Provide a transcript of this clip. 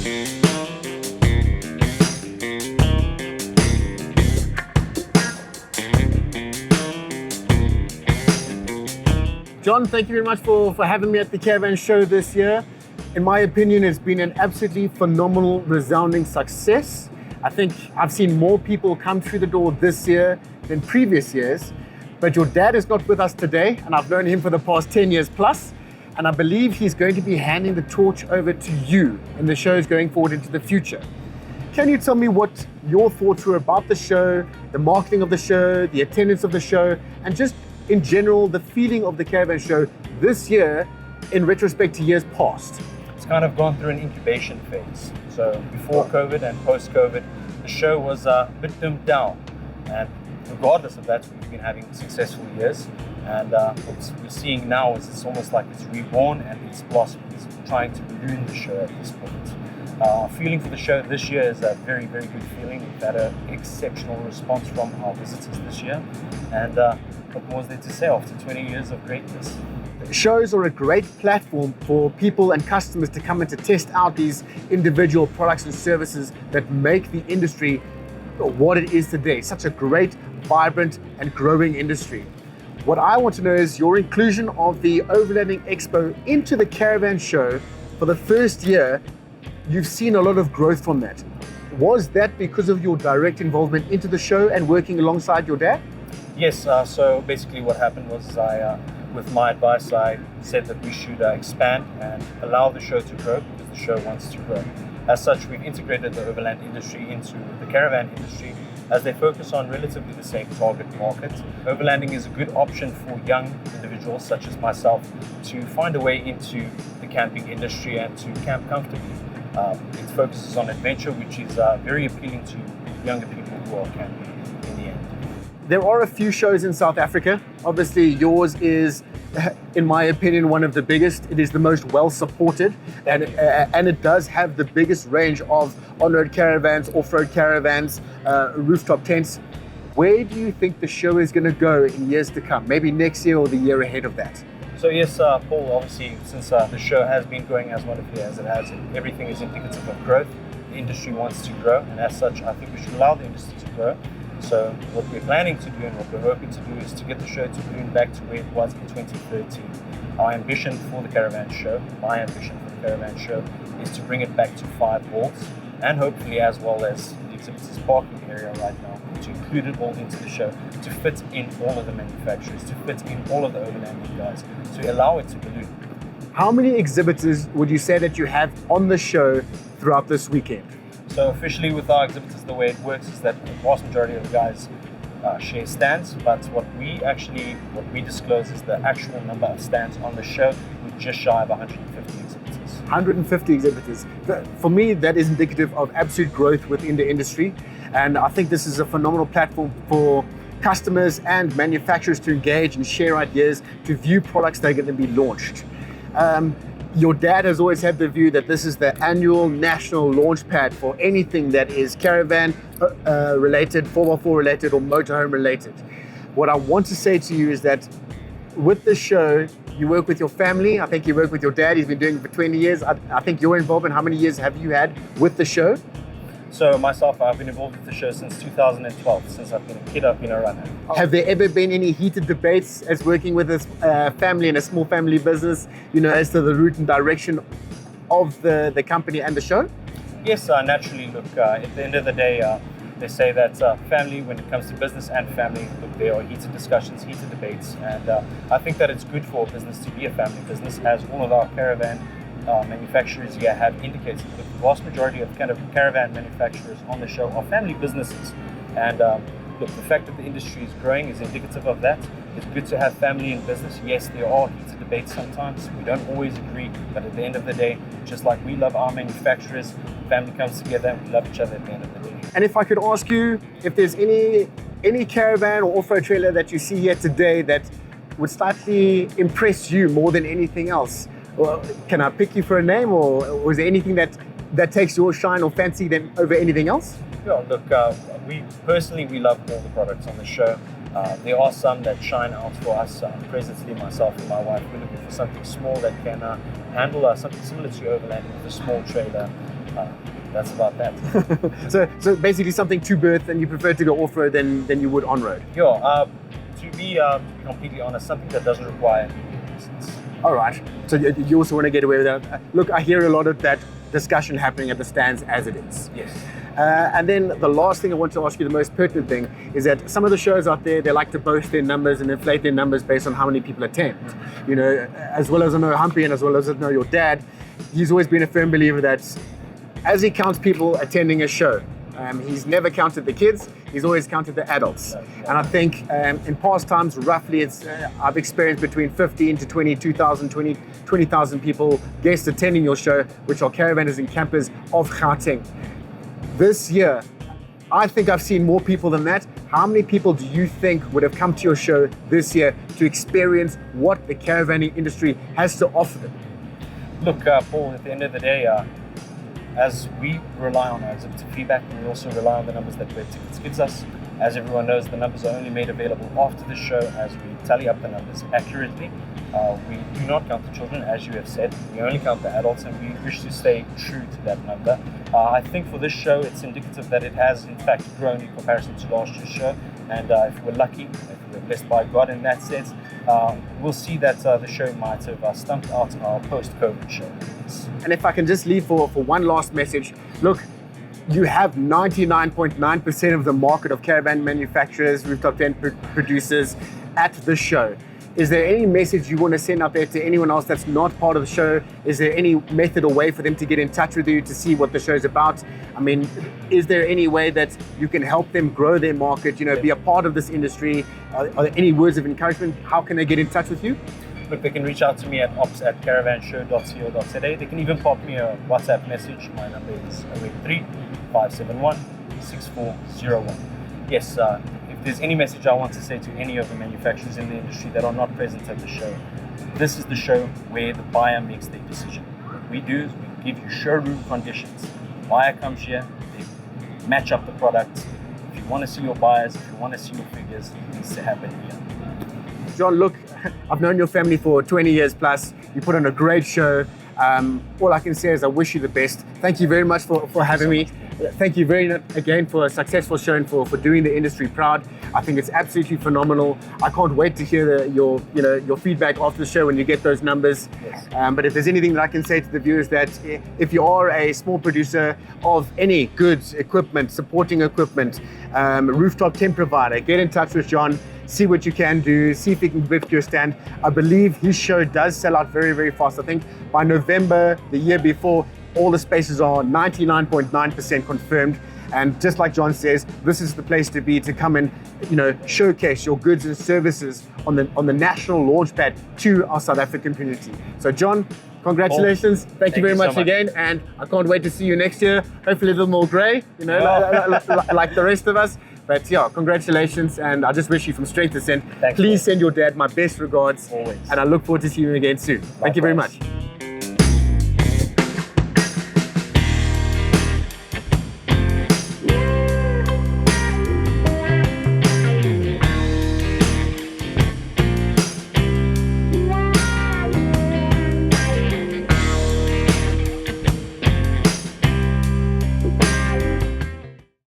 John, thank you very much for having me at the Caravan Show this year. In my opinion, it's been an absolutely phenomenal, resounding success. I think I've seen more people come through the door this year than previous years. But your dad is not with us today, and I've known him for the past 10 years plus. And I believe he's going to be handing the torch over to you in the shows going forward into the future. Can you tell me what your thoughts were about the show, the marketing of the show, the attendance of the show, and just in general, the feeling of the Caravan Show this year in retrospect to years past? It's kind of gone through an incubation phase. So before COVID and post-COVID, the show was a bit dimmed down. And regardless of that, we've been having successful years. And what we're seeing now is it's almost like it's reborn and it's blossomed. It's trying to balloon the show at this point. Feeling for the show this year is a very, very good feeling. We've had an exceptional response from our visitors this year. And what more is there to say after 20 years of greatness? Shows are a great platform for people and customers to come and to test out these individual products and services that make the industry what it is today. Such a great, vibrant and growing industry. What I want to know is your inclusion of the Overlanding Expo into the Caravan Show for the first year. You've seen a lot of growth from that. Was that because of your direct involvement into the show and working alongside your dad? Yes, so basically what happened was with my advice, I said that we should expand and allow the show to grow because the show wants to grow. As such, we've integrated the overland industry into the caravan industry as they focus on relatively the same target market. Overlanding is a good option for young individuals such as myself to find a way into the camping industry and to camp comfortably. It focuses on adventure, which is very appealing to younger people who are camping in the end. There are a few shows in South Africa. Obviously, yours is, in my opinion, one of the biggest. It is the most well supported, and it does have the biggest range of on-road caravans, off-road caravans, rooftop tents. Where do you think the show is going to go in years to come? Maybe next year or the year ahead of that? So yes, Paul, obviously, since the show has been growing as wonderfully as it has, everything is indicative of growth. The industry wants to grow, and as such, I think we should allow the industry to grow. So what we're planning to do and what we're hoping to do is to get the show to balloon back to where it was in 2013. Our ambition for the Caravan Show, my ambition for the Caravan Show, is to bring it back to 5 walls, and hopefully as well as the Exhibitors parking area right now, to include it all into the show, to fit in all of the manufacturers, to fit in all of the overlanding guys, to allow it to balloon. How many exhibitors would you say that you have on the show throughout this weekend? So officially with our exhibitors, the way it works is that the vast majority of the guys share stands, but what we disclose is the actual number of stands on the show. We're just shy of 150 exhibitors. 150 exhibitors. For me, that is indicative of absolute growth within the industry. And I think this is a phenomenal platform for customers and manufacturers to engage and share ideas, to view products that are going to be launched. Your dad has always had the view that this is the annual national launch pad for anything that is caravan related, 4x4 related, or motorhome related. What I want to say to you is that with the show, you work with your family. I think you work with your dad. He's been doing it for 20 years. I think your involvement, how many years have you had with the show? So myself, I've been involved with the show since 2012. Since I've been a kid, I've been a runner. Have there ever been any heated debates as working with a family and a small family business, as to the route and direction of the company and the show? Yes, naturally. Look, at the end of the day, they say that family, when it comes to business and family, look, there are heated discussions, heated debates. And I think that it's good for a business to be a family business, as all of our caravan manufacturers here have indicated that the vast majority of kind of caravan manufacturers on the show are family businesses. And look, the fact that the industry is growing is indicative of that. It's good to have family in business. Yes, there are heated debates sometimes. We don't always agree, but at the end of the day, just like we love our manufacturers, family comes together and we love each other at the end of the day. And if I could ask you if there's any caravan or off-road trailer that you see here today that would slightly impress you more than anything else, well, can I pick you for a name, or was there anything that takes your shine or fancy then over anything else? Yeah, look, we love all the products on the show. There are some that shine out for us. Presently, myself and my wife, we're looking for something small that can handle something similar to overlanding with a small trailer. That's about that. So basically something to birth, and you prefer to go off-road than you would on-road. Yeah, to be completely honest, something that doesn't require any license. All right. So you also want to get away with that. Look, I hear a lot of that discussion happening at the stands as it is. Yes. And then the last thing I want to ask you, the most pertinent thing, is that some of the shows out there, they like to boast their numbers and inflate their numbers based on how many people attend. You know, as well as I know Hampie and as well as I know your dad, he's always been a firm believer that as he counts people attending a show, he's never counted the kids, he's always counted the adults. And I think in past times, roughly, I've experienced between 15 to 22,000, 20,000 people, guests attending your show, which are caravanners and campers of Gauteng. This year, I think I've seen more people than that. How many people do you think would have come to your show this year to experience what the caravanning industry has to offer them? Look, Paul, at the end of the day, as we rely on our exhibitor feedback, we also rely on the numbers that Red Tickets gives us. As everyone knows, the numbers are only made available after the show as we tally up the numbers accurately. We do not count the children, as you have said. We only count the adults, and we wish to stay true to that number. I think for this show, it's indicative that it has, in fact, grown in comparison to last year's show. And if we're lucky, if we're blessed by God in that sense, we'll see that the show might have stumped out our post-COVID show. And if I can just leave for one last message, look, you have 99.9% of the market of caravan manufacturers, rooftop tent producers at the show. Is there any message you want to send out there to anyone else that's not part of the show? Is there any method or way for them to get in touch with you to see what the show's about? I mean, is there any way that you can help them grow their market, you know, be a part of this industry? Are there any words of encouragement? How can they get in touch with you? Look, they can reach out to me at ops@caravanshow.co.za. They can even pop me a WhatsApp message. My number is 083-571-6401. Yes, if there's any message I want to say to any of the manufacturers in the industry that are not present at the show, this is the show where the buyer makes their decision. What we do is we give you showroom conditions. The buyer comes here, they match up the products. If you want to see your buyers, if you want to see your figures, it needs to happen here. John, look, I've known your family for 20 years plus. You put on a great show. All I can say is I wish you the best. Thank you very much for having me. Thank you again for a successful show and for doing the industry proud. I think it's absolutely phenomenal. I can't wait to hear your feedback after the show when you get those numbers. Yes. But if there's anything that I can say to the viewers, that if you are a small producer of any goods, equipment, supporting equipment, rooftop tent provider, get in touch with John. See what you can do, see if he can lift your stand. I believe his show does sell out very, very fast. I think by November, the year before, all the spaces are 99.9% confirmed. And just like John says, this is the place to be, to come and showcase your goods and services on the national launchpad to our South African community. So John, congratulations. Thank you very much again. And I can't wait to see you next year. Hopefully a little more grey, like the rest of us. But yeah, congratulations, and I just wish you from strength to strength. Please send your dad my best regards. Always. And I look forward to seeing you again soon. Thank you very much.